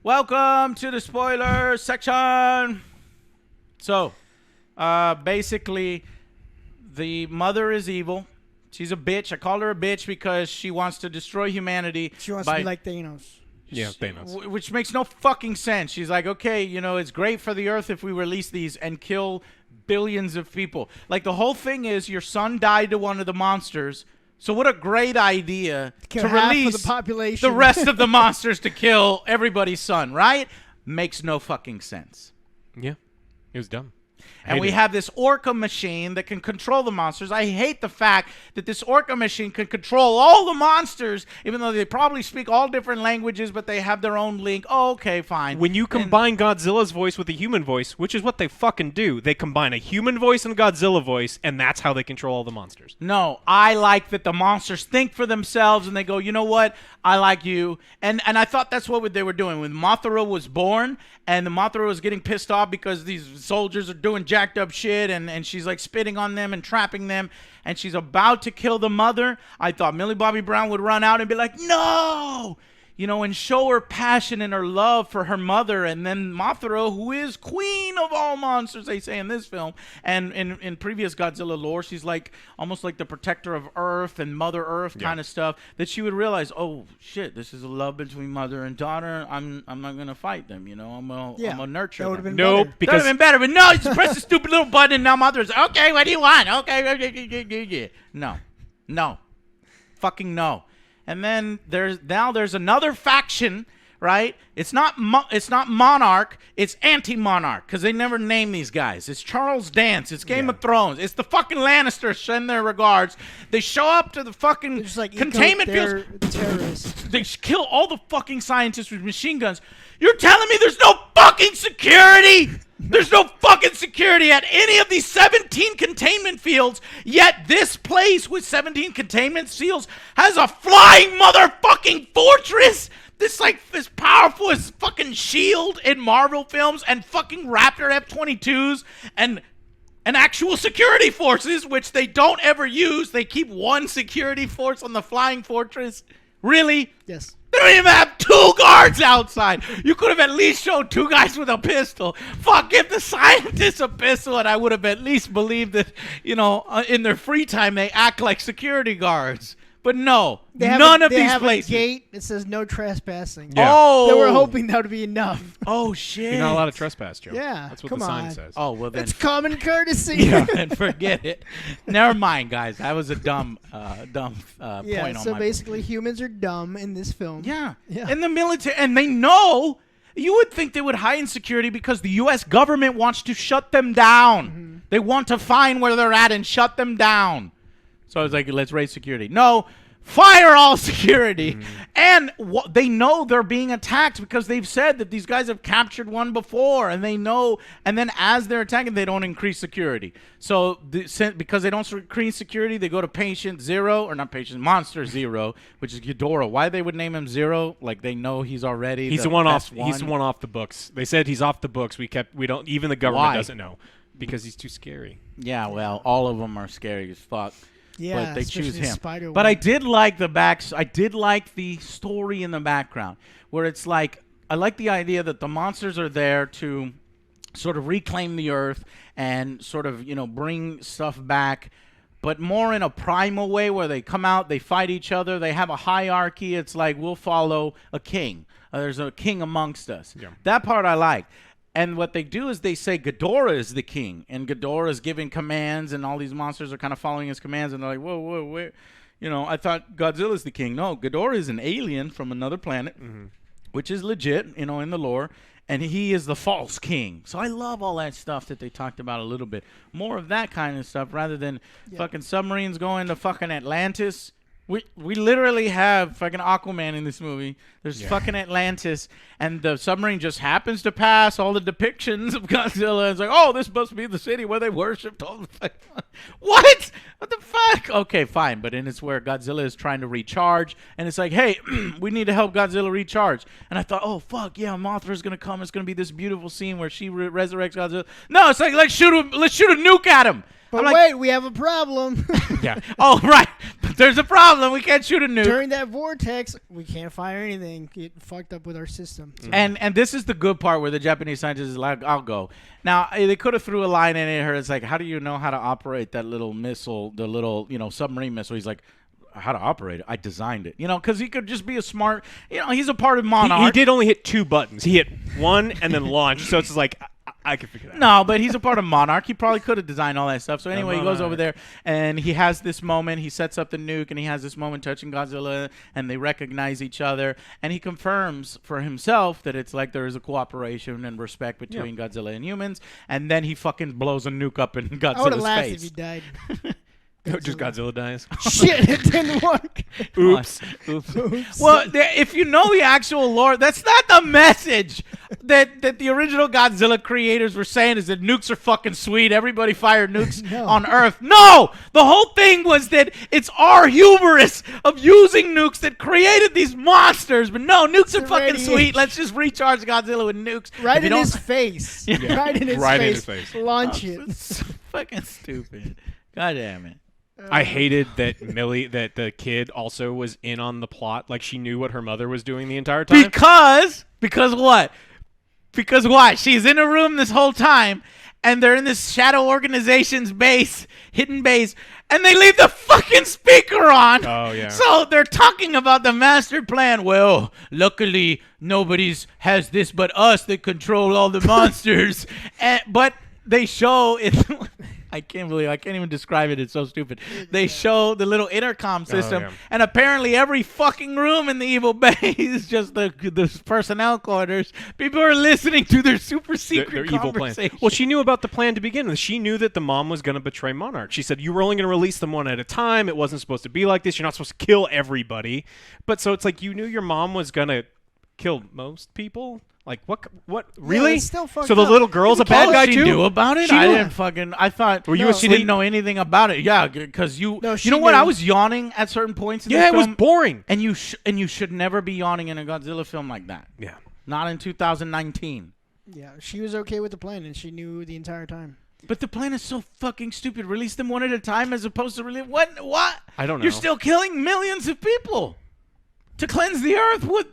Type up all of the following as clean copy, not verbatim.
Welcome to the spoiler section. So, basically, the mother is evil. She's a bitch. I call her a bitch because she wants to destroy humanity. She wants to be like Thanos. Yeah, Thanos. Which makes no fucking sense. She's like, okay, you know, it's great for the Earth if we release these and kill billions of people. Like, the whole thing is your son died to one of the monsters. So what a great idea to release the population. The rest of the monsters to kill everybody's son, right? Makes no fucking sense. Yeah, it was dumb. And we have this orca machine that can control the monsters. I hate the fact that this orca machine can control all the monsters, even though they probably speak all different languages, but they have their own link. Oh, okay, fine. When you combine Godzilla's voice with a human voice, which is what they fucking do, they combine a human voice and a Godzilla voice, and that's how they control all the monsters. No, I like that the monsters think for themselves, and they go, you know what? I like you. And I thought that's what they were doing. When Mothra was born, and the Mothra was getting pissed off because these soldiers are doing jacked up shit, and she's like spitting on them and trapping them, and she's about to kill the mother, I thought Millie Bobby Brown would run out and be like, no! You know, and show her passion and her love for her mother. And then Mothra, who is queen of all monsters, they say in this film, and in previous Godzilla lore, she's like almost like the protector of Earth and Mother Earth kind of stuff, that she would realize, oh shit, this is a love between mother and daughter. I'm not gonna fight them, you know. I'm gonna nurture that would have them. been better. That would have been better, but no, you just press the stupid little button and now Mother's okay. What do you want? Okay, no, fucking no. And then there's another faction, right? It's not Monarch, it's Anti-Monarch, because they never name these guys. It's Charles Dance, it's Game of Thrones, it's the fucking Lannisters send their regards. They show up to the fucking containment fields. Terrorists. They kill all the fucking scientists with machine guns. You're telling me there's no fucking security? There's no fucking security at any of these 17 containment fields, yet this place with 17 containment fields has a flying motherfucking fortress that's like as powerful as fucking S.H.I.E.L.D. in Marvel films and fucking Raptor F-22s and actual security forces, which they don't ever use. They keep one security force on the flying fortress. Really? Yes. They don't even have 2 guards outside. You could have at least showed 2 guys with a pistol. Fuck, give the scientists a pistol, and I would have at least believed that, you know, in their free time they act like security guards. But no, none of these places. They have a gate that says no trespassing. Yeah. Oh, they were hoping that would be enough. Oh shit! You're not allowed to trespass, Joe. Yeah, that's what come the sign on. says. Oh well, then it's common courtesy. Yeah, then forget it. Never mind, guys. That was a dumb point on my. So basically, humans are dumb in this film. Yeah. Yeah. In the military, and they know. You would think they would heighten security because the U.S. government wants to shut them down. Mm-hmm. They want to find where they're at and shut them down. So I was like, let's raise security. No. Fire all security. And they know they're being attacked because they've said that these guys have captured one before, and they know. And then as they're attacking, they don't increase security. So because they don't increase security, they go to Patient Zero, or not Patient, Monster Zero, which is Ghidorah. Why they would name him Zero? Like they know he's already He's the one off. He's the one off the books. They said he's off the books. We don't. Even the government doesn't know because he's too scary. Yeah, well, all of them are scary as fuck. Yeah, but they choose him. But I did like I did like the story in the background, where it's like, I like the idea that the monsters are there to sort of reclaim the Earth and sort of, you know, bring stuff back, but more in a primal way where they come out, they fight each other, they have a hierarchy. It's like, we'll follow a king. There's a king amongst us. Yeah. That part I like. And what they do is they say Ghidorah is the king, and Ghidorah is giving commands, and all these monsters are kind of following his commands, and they're like, whoa, where? You know, I thought Godzilla's the king. No, Ghidorah is an alien from another planet, which is legit, you know, in the lore, and he is the false king. So I love all that stuff that they talked about a little bit. More of that kind of stuff rather than fucking submarines going to fucking Atlantis. We literally have fucking Aquaman in this movie. There's fucking Atlantis, and the submarine just happens to pass all the depictions of Godzilla. It's like, oh, this must be the city where they worshipped all the fuck. What? What the fuck? Okay, fine, but then it's where Godzilla is trying to recharge, and it's like, hey, we need to help Godzilla recharge. And I thought, oh fuck yeah, Mothra's gonna come. It's gonna be this beautiful scene where she resurrects Godzilla. No, it's like let's shoot a nuke at him. But I'm like, wait, we have a problem. Yeah. oh right, but there's a problem. We can't shoot a nuke. During that vortex, we can't fire anything. Get fucked up with our system. So And this is the good part where the Japanese scientist is like, I'll go. Now, they could have threw a line in her. It's like, how do you know how to operate that little missile, the little, submarine missile? He's like, how to operate it? I designed it. Because he could just be a smart, he's a part of Monarch. He did only hit 2 buttons. He hit one and then launch. So it's like, I can figure that out. No, but he's a part of Monarch. He probably could have designed all that stuff. So anyway, he goes Monarch. over there, and he has this moment. He sets up the nuke, and he has this moment touching Godzilla, and they recognize each other. And he confirms for himself that it's like there is a cooperation and respect between Godzilla and humans. And then he fucking blows a nuke up in I would Godzilla's have laughed face. if he died. Just Godzilla dies. Shit, it didn't work. Oops. Oops. Well, if you know the actual lore, that's not the message that the original Godzilla creators were saying is that nukes are fucking sweet. Everybody fire nukes No. on Earth. No! The whole thing was that it's our hubris of using nukes that created these monsters. But no, nukes are fucking radiation. sweet. Let's just recharge Godzilla with nukes. Right If you in don't- his face. Yeah. Right in his Right in face. his face. Launch it. It's fucking stupid. God damn it. I hated that that the kid also was in on the plot. Like, she knew what her mother was doing the entire time. Because what? Because what? She's in a room this whole time, and they're in this shadow organization's base, hidden base, and they leave the fucking speaker on. Oh, yeah. So they're talking about the master plan. Well, luckily nobody's has this but us that control all the monsters. But they show it. I can't even describe it. It's so stupid. They show the little intercom system, yeah. and apparently every fucking room in the evil base is just the personnel quarters. People are listening to their super secret Their evil plan. conversation. Well, she knew about the plan to begin with. She knew that the mom was going to betray Monarch. She said, you were only going to release them one at a time. It wasn't supposed to be like this. You're not supposed to kill everybody. But so it's like you knew your mom was going to kill most people? Like, what? Really? it's still fucked So the up. little girl's a bad guy she too? knew about it. She I knew. didn't fucking. I thought. Were you no, asleep? she didn't know anything about it. Yeah, because No, you she know what? knew. I was yawning at certain points in Yeah, the it was film, boring. and you should never be yawning in a Godzilla film like that. Yeah. Not in 2019. Yeah, she was okay with the plan, and she knew the entire time. But the plan is so fucking stupid. Release them one at a time as opposed to release what? I don't know. You're still killing millions of people to cleanse the earth. What?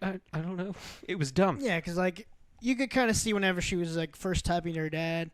I don't know. It was dumb. Yeah, because, like, you could kind of see whenever she was, like, first typing to her dad,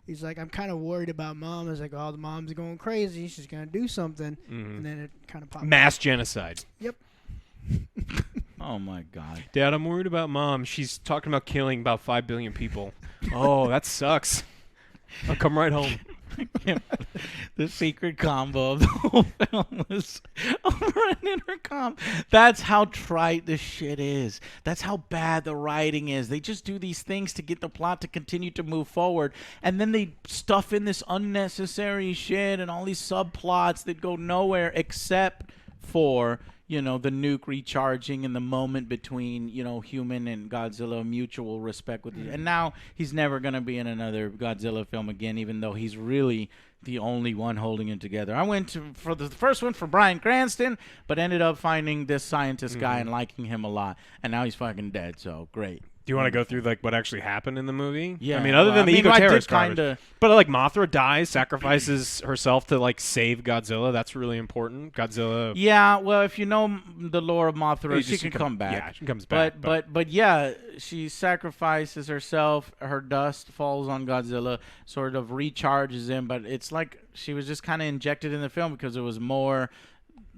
he's like, I'm kind of worried about mom. I was like, oh, the mom's going crazy. She's going to do something. And then it kind of popped Mass genocide. Yep. Oh my God. Dad, I'm worried about mom. She's talking about killing about 5 billion people. Oh, that sucks. I'll come right home. The secret combo of the whole film was over an intercom. That's how trite this shit is. That's how bad the writing is. They just do these things to get the plot to continue to move forward, and then they stuff in this unnecessary shit and all these subplots that go nowhere except for the nuke recharging and the moment between, human and Godzilla, mutual respect with and now he's never going to be in another Godzilla film again, even though he's really the only one holding it together. I went for the first one for Bryan Cranston, but ended up finding this scientist guy and liking him a lot, and now he's fucking dead, so great. Do you want to go through like what actually happened in the movie? Yeah, I mean, other than the ego I did terrorist kinda- garbage. But like Mothra dies, sacrifices herself to like save Godzilla. That's really important. Godzilla. Yeah, well, if you know the lore of Mothra, she can come back. Yeah, she comes back. But yeah, she sacrifices herself. Her dust falls on Godzilla, sort of recharges him. But it's like she was just kind of injected in the film because it was more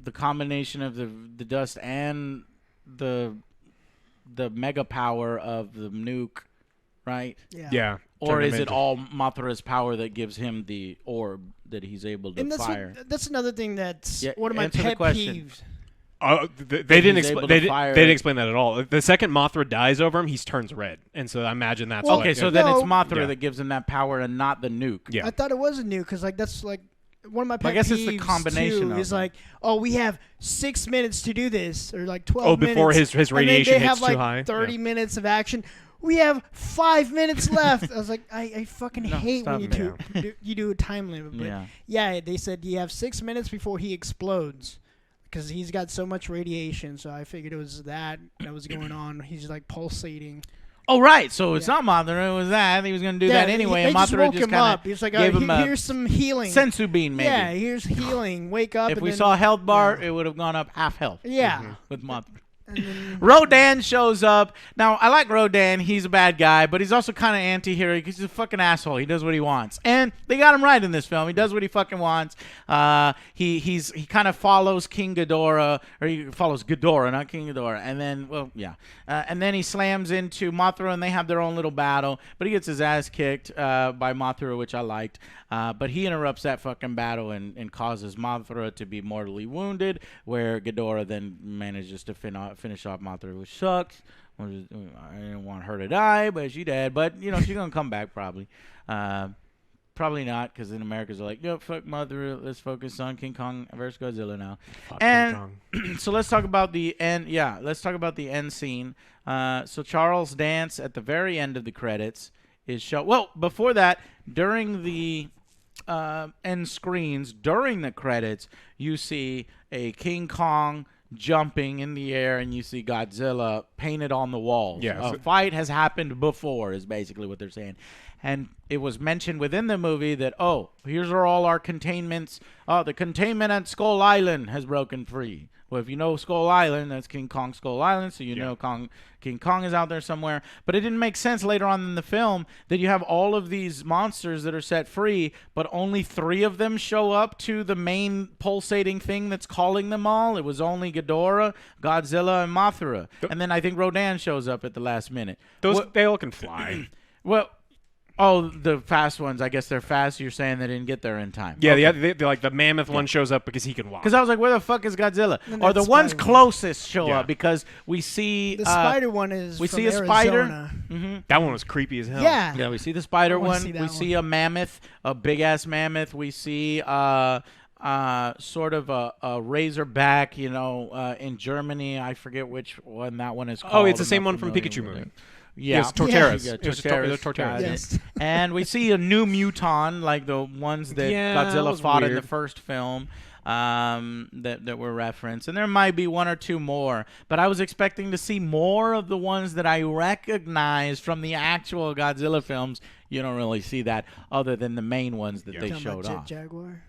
the combination of the dust and the mega power of the nuke, right? Yeah. Or turned him is it into- all Mothra's power that gives him the orb that he's able to And that's fire? that's another thing that's Yeah, one of my answer the pet question. peeves. They didn't he's explain. able They to fire didn't it. explain that at all. The second Mothra dies over him, he turns red, and so I imagine that's Well, what- Okay, so yeah. then it's No. Mothra Yeah. that gives him that power and not the nuke. Yeah. I thought it was a new because like that's like one of my pet I guess it's peeves the combination too, of is them. like, oh, we have 6 minutes to do this or like 12 Oh, before minutes. his and radiation then they hits have like too high? 30 Yeah. minutes of action. We have 5 minutes left. I was like, I fucking No, hate when stop you it. you do a time limit. But Yeah. yeah, they said you have 6 minutes before he explodes because he's got so much radiation. So I figured it was that was going on. He's like pulsating. Oh, right. So it's not Mothra. It was that. I think he was going to do that anyway. They And just Mothra woke just him kind up. He's like, gave him a here's some healing. sensu bean, maybe. Yeah, here's healing. Wake up. If and we then, saw a health bar, it would have gone up half health. Yeah. With Mothra. And then, Rodan shows up. Now, I like Rodan. He's a bad guy, but he's also kind of anti-hero because he's a fucking asshole. He does what he wants. And they got him right in this film. He does what he fucking wants. He kind of follows King Ghidorah, or he follows Ghidorah, not King Ghidorah. And then, and then he slams into Mothra, and they have their own little battle. But he gets his ass kicked by Mothra, which I liked. But he interrupts that fucking battle and causes Mothra to be mortally wounded, where Ghidorah then manages to finish off Mothra, which sucks. I didn't want her to die, but she dead. But, you know, she's going to come back probably. Probably not, because in America's like, yo, fuck Mothra, let's focus on King Kong versus Godzilla now. Fuck And King Kong. so let's talk about the end. Yeah, let's talk about the end scene. So Charles Dance at the very end of the credits is shown. Well, before that, during the end screens, during the credits, you see a King Kong jumping in the air, and you see Godzilla painted on the walls. Yeah, A fight has happened before, is basically what they're saying. And it was mentioned within the movie that, here's all our containments. The containment at Skull Island has broken free. Well, if you know Skull Island, that's King Kong Skull Island, so you know King Kong is out there somewhere. But it didn't make sense later on in the film that you have all of these monsters that are set free, but only 3 of them show up to the main pulsating thing that's calling them all. It was only Ghidorah, Godzilla, and Mothra. And then I think Rodan shows up at the last minute. They all can fly. Well, the fast ones. I guess they're fast. You're saying they didn't get there in time. Yeah, they're like the mammoth one shows up because he can walk. Because I was like, where the fuck is Godzilla? And Or the that ones spider closest show one. up because we see the spider one is we from see a Arizona. spider. That one was creepy as hell. Yeah. Yeah, we see the spider I wanna one. see that We one. see a mammoth, a big ass mammoth. We see sort of a razorback, in Germany. I forget which one that one is called. Oh, it's the I'm same not one from familiar Pikachu with movie. it. Yeah, Yes, Torteras. Yeah, It was Torteras. Torteras. Got it. Yes. And we see a new Muton, like the ones that Yeah, that Godzilla was fought in the weird. first film, that were referenced. And there might be 1 or 2 more, but I was expecting to see more of the ones that I recognize from the actual Godzilla films. You don't really see that other than the main ones that they Talking showed about off. Jet Jaguar.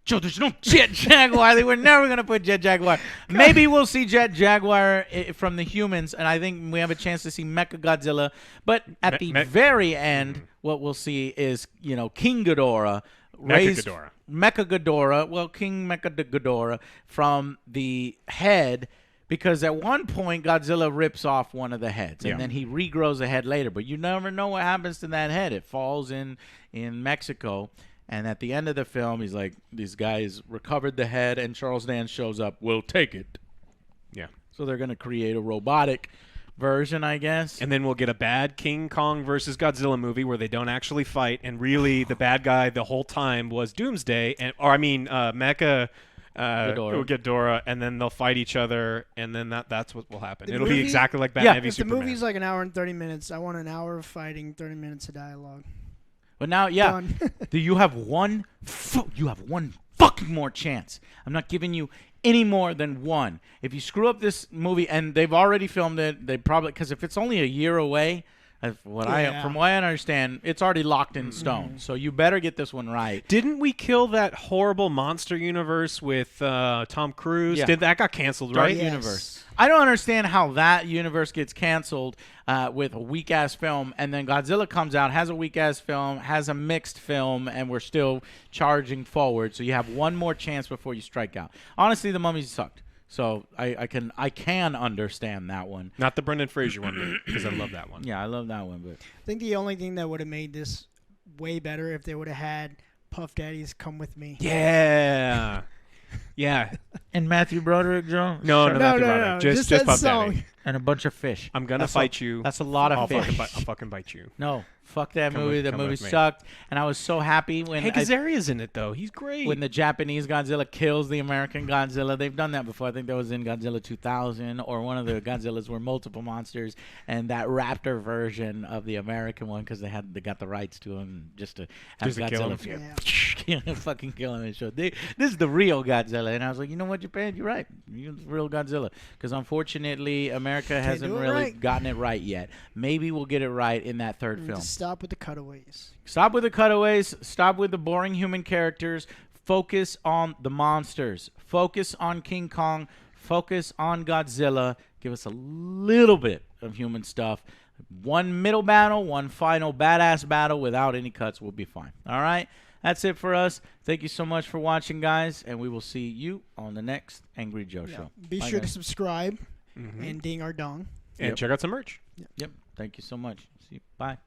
Joe, there's no Jet Jaguar. They were never going to put Jet Jaguar. Maybe we'll see Jet Jaguar from the humans, and I think we have a chance to see Mecha Godzilla. But at the very end, what we'll see is, King Ghidorah. Mecha Ghidorah. Well, King Mecha Ghidorah from the head, because at one point Godzilla rips off one of the heads, and then he regrows a head later. But you never know what happens to that head. It falls in Mexico. And at the end of the film, he's like, these guys recovered the head, and Charles Dance shows up. We'll take it. Yeah. So they're going to create a robotic version, I guess. And then we'll get a bad King Kong versus Godzilla movie where they don't actually fight, and really the bad guy the whole time was Doomsday, Mecha Ghidorah, and then they'll fight each other, and then that's what will happen. It'll be exactly like Batman v If the Superman. movie's like an hour and 30 minutes, I want an hour of fighting, 30 minutes of dialogue. But now, Done. you have one fucking more chance. I'm not giving you any more than 1. If you screw up this movie, and they've already filmed it, they probably, because if it's only a year away, from what I understand, it's already locked in stone. So you better get this one right. Didn't we kill that horrible monster universe with Tom Cruise? Yeah. That got canceled, Dark right? Yes. Universe. I don't understand how that universe gets canceled with a weak-ass film, and then Godzilla comes out, has a weak-ass film, has a mixed film, and we're still charging forward. So you have 1 more chance before you strike out. Honestly, the Mummy sucked. So I can understand that one. Not the Brendan Fraser one, because I love that one. Yeah, I love that one. But I think the only thing that would have made this way better if they would have had Puff Daddy's "Come With Me." Yeah. Yeah. and Matthew Broderick, Joe? No, No, Matthew no, Broderick. no, Just that Puff song. Daddy. And a bunch of fish. I'm gonna That's fight you. That's a lot of fish. I'll fucking bite you. No, fuck that Come movie. with- That come movie with me. sucked, and I was so happy when Hey, Kazaria's in it though. He's great. when the Japanese Godzilla kills the American Godzilla. They've done that before. I think that was in Godzilla 2000, or one of the Godzillas were multiple monsters, and that raptor version of the American one, because they got the rights to him just to have Just to kill Godzilla him. fucking kill him and show. This is the real Godzilla, and I was like, you know what, Japan, you're right. You're the real Godzilla, because unfortunately, America hasn't do it really right. gotten it right yet. Maybe we'll get it right in that third film. Just stop with the cutaways. Stop with the cutaways. Stop with the boring human characters. Focus on the monsters. Focus on King Kong. Focus on Godzilla. Give us a little bit of human stuff. One middle battle, one final badass battle without any cuts will be fine. All right? That's it for us. Thank you so much for watching, guys, and we will see you on the next Angry Joe Show. Be Bye, sure to guys. subscribe and ding our dong. And check out some merch. Yep. Thank you so much. See you. Bye.